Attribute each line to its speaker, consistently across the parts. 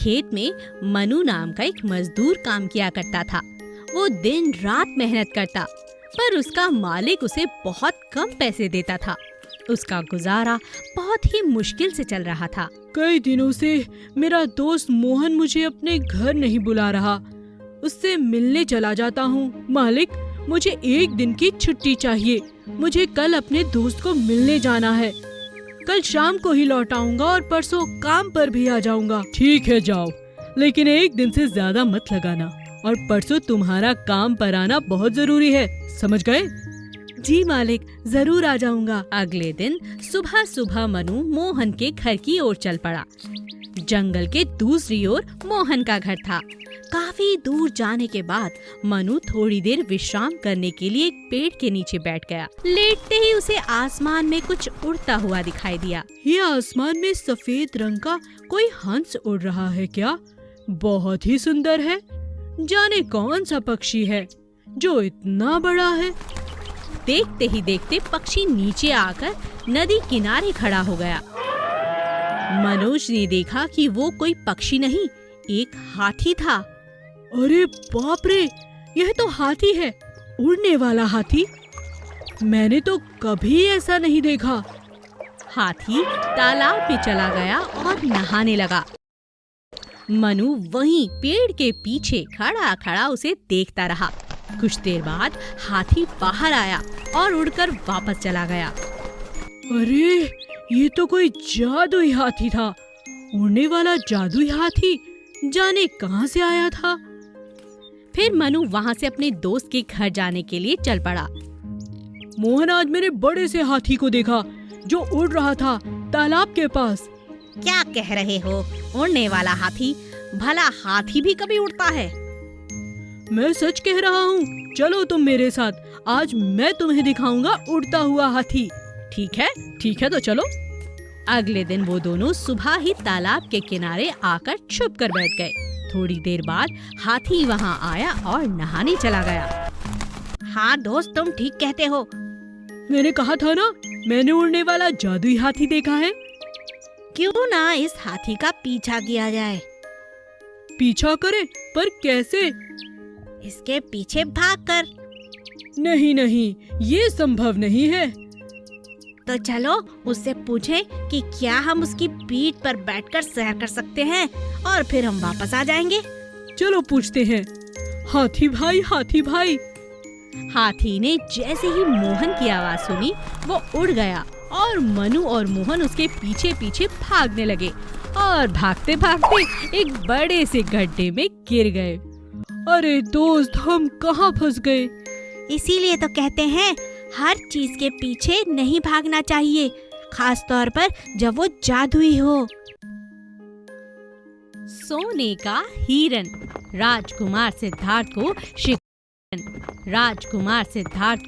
Speaker 1: खेत में मनु नाम का एक मजदूर काम किया करता था। वो दिन रात मेहनत करता, पर उसका मालिक उसे बहुत कम पैसे देता था। उसका गुजारा बहुत ही मुश्किल से चल रहा था।
Speaker 2: कई दिनों से मेरा दोस्त मोहन मुझे अपने घर नहीं बुला रहा। उससे मिलने चला जाता हूँ। मालिक, मुझे एक दिन की छुट्टी चाहिए। मुझे कल अपने दोस्त को मिलने जाना है। कल शाम को ही लौट आऊंगा और परसों काम पर भी आ जाऊंगा। ठीक है, जाओ, लेकिन एक दिन से ज्यादा मत लगाना और परसों तुम्हारा काम पर आना बहुत जरूरी है, समझ गए?
Speaker 1: जी मालिक, जरूर आ जाऊंगा। अगले दिन सुबह सुबह मनु मोहन के घर की ओर चल पड़ा। जंगल के दूसरी ओर मोहन का घर था। काफी दूर जाने के बाद मनु थोड़ी देर विश्राम करने के लिए एक पेड़ के नीचे बैठ गया। लेटते ही उसे आसमान में कुछ उड़ता हुआ दिखाई दिया।
Speaker 2: ये आसमान में सफेद रंग का कोई हंस उड़ रहा है क्या? बहुत ही सुंदर है। जाने कौन सा पक्षी है जो इतना बड़ा है।
Speaker 1: देखते ही देखते पक्षी नीचे आकर नदी किनारे खड़ा हो गया। मनोज ने देखा कि वो कोई पक्षी नहीं, एक हाथी था।
Speaker 2: अरे बाप रे, यह तो हाथी है, उड़ने वाला हाथी। मैंने तो कभी ऐसा नहीं देखा।
Speaker 1: हाथी तालाब में चला गया और नहाने लगा। मनु वहीं पेड़ के पीछे खड़ा खड़ा उसे देखता रहा। कुछ देर बाद हाथी बाहर आया और उड़कर वापस चला गया।
Speaker 2: अरे, ये तो कोई जादुई हाथी था। उड़ने वाला जादुई हाथी जाने कहां से आया था।
Speaker 1: फिर मनु वहां से अपने दोस्त के घर जाने के लिए चल पड़ा।
Speaker 2: मोहन, आज मैंने बड़े से हाथी को देखा जो उड़ रहा था तालाब के पास।
Speaker 1: क्या कह रहे हो? उड़ने वाला हाथी? भला हाथी भी कभी उड़ता है?
Speaker 2: मैं सच कह रहा हूँ। चलो तुम मेरे साथ, आज मैं तुम्हें दिखाऊंगा उड़ता हुआ हाथी।
Speaker 1: ठीक है तो चलो। अगले दिन वो दोनों सुबह ही तालाब के किनारे आकर छुप कर बैठ गए। थोड़ी देर बाद हाथी वहाँ आया और नहाने चला गया। हाँ दोस्त, तुम ठीक कहते हो।
Speaker 2: मैंने कहा था ना, मैंने उड़ने वाला जादुई हाथी देखा है।
Speaker 1: क्यों ना इस हाथी का पीछा किया जाए।
Speaker 2: पीछा करें? पर कैसे?
Speaker 1: इसके पीछे भागकर।
Speaker 2: नहीं, ये संभव नहीं है।
Speaker 1: तो चलो उससे पूछें कि क्या हम उसकी पीठ पर बैठकर सैर कर सकते हैं और फिर हम वापस आ जाएंगे।
Speaker 2: चलो पूछते हैं। हाथी भाई, हाथी भाई।
Speaker 1: हाथी ने जैसे ही मोहन की आवाज सुनी, वो उड़ गया और मनु और मोहन उसके पीछे पीछे भागने लगे और भागते भागते एक बड़े से गड्ढे में गिर गए।
Speaker 2: अरे दोस्त, हम कहाँ फंस गए?
Speaker 1: इसीलिए तो कहते हैं हर चीज के पीछे नहीं भागना चाहिए, खास तौर पर जब वो जादुई हो। सोने का हिरन। राजकुमार सिद्धार्थ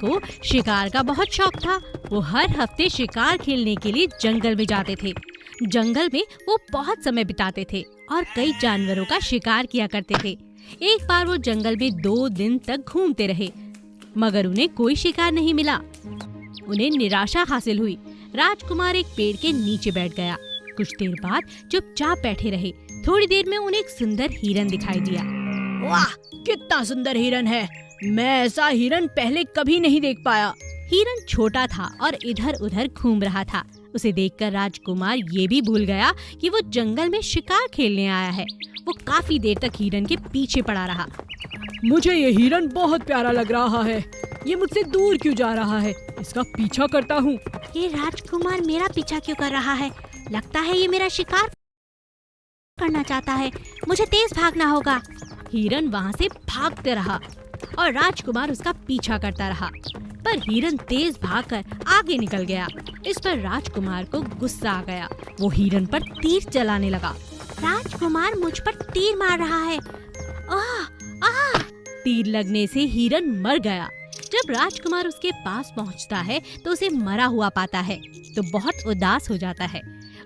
Speaker 1: को शिकार का बहुत शौक था। वो हर हफ्ते शिकार खेलने के लिए जंगल में जाते थे। जंगल में वो बहुत समय बिताते थे और कई जानवरों का शिकार किया करते थे। एक बार वो जंगल में 2 दिन तक घूमते रहे, मगर उन्हें कोई शिकार नहीं मिला। उन्हें निराशा हासिल हुई। राजकुमार एक पेड़ के नीचे बैठ गया। कुछ देर बाद चुपचाप बैठे रहे। थोड़ी देर में उन्हें एक सुंदर हिरन दिखाई दिया।
Speaker 2: वाह, कितना सुंदर हिरन है। मैं ऐसा हिरन पहले कभी नहीं देख पाया।
Speaker 1: हिरन छोटा था और इधर उधर घूम रहा था। उसे देखकर राजकुमार ये भी भूल गया कि वो जंगल में शिकार खेलने आया है। वो काफी देर तक हिरन के पीछे पड़ा रहा।
Speaker 2: मुझे ये हिरन बहुत प्यारा लग रहा है। ये मुझसे दूर क्यों जा रहा है? इसका पीछा करता हूँ।
Speaker 1: ये राजकुमार मेरा पीछा क्यों कर रहा है? लगता है ये मेरा शिकार करना चाहता है। मुझे तेज भागना होगा। हिरन वहाँ से भागते रहा और राजकुमार उसका पीछा करता रहा, पर हिरन तेज भागकर आगे निकल गया। इस पर राजकुमार को गुस्सा आ गया। वो हिरन पर तीर चलाने लगा। राजकुमार मुझ पर तीर मार रहा है। आह! तीर लगने से हिरन मर गया। जब राजकुमार उसके पास पहुंचता है तो उसे मरा हुआ पाता है तो बहुत उदास हो जाता है।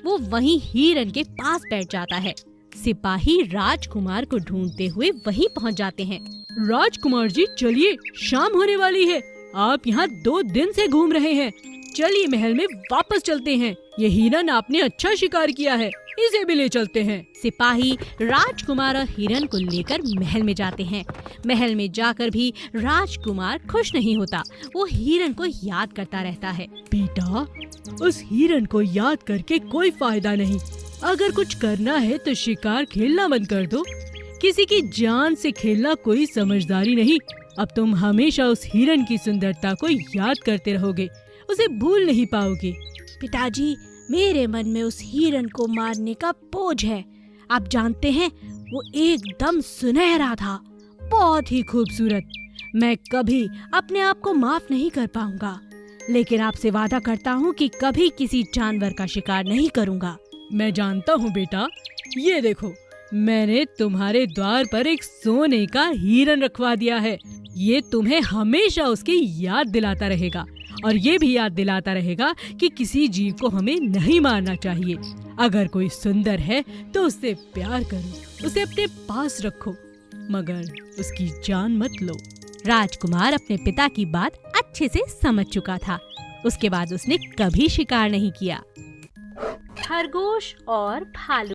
Speaker 1: वो वहीं हिरन के पास बैठ जाता है। सिपाही राजकुमार को ढूंढते हुए वहीं पहुंच जाते हैं।
Speaker 2: राजकुमार जी, चलिए, शाम होने वाली है। आप यहाँ 2 दिन से घूम रहे हैं। चलिए महल में वापस चलते हैं। ये हिरन आपने अच्छा शिकार किया है। इसे भी ले चलते हैं।
Speaker 1: सिपाही राजकुमार और हिरन को लेकर महल में जाते हैं। महल में जाकर भी राजकुमार खुश नहीं होता। वो हिरन को याद करता रहता है।
Speaker 2: बेटा, उस हिरन को याद करके कोई फायदा नहीं। अगर कुछ करना है तो शिकार खेलना बंद कर दो। किसी की जान से खेलना कोई समझदारी नहीं। अब तुम हमेशा उस हिरन की सुंदरता को याद करते रहोगे, उसे भूल नहीं पाओगे।
Speaker 1: पिताजी, मेरे मन में उस हिरन को मारने का बोझ है। आप जानते हैं, वो एकदम सुनहरा था, बहुत ही खूबसूरत। मैं कभी अपने आप को माफ नहीं कर पाऊंगा, लेकिन आपसे वादा करता हूँ कि कभी किसी जानवर का शिकार नहीं करूँगा।
Speaker 2: मैं जानता हूँ बेटा, ये देखो, मैंने तुम्हारे द्वार पर एक सोने का हिरन रखवा दिया है। ये तुम्हें हमेशा उसकी याद दिलाता रहेगा और ये भी याद दिलाता रहेगा कि किसी जीव को हमें नहीं मारना चाहिए। अगर कोई सुंदर है तो उससे प्यार करो, उसे अपने पास रखो, मगर उसकी जान मत लो।
Speaker 1: राजकुमार अपने पिता की बात अच्छे से समझ चुका था। उसके बाद उसने कभी शिकार नहीं किया। खरगोश और भालू।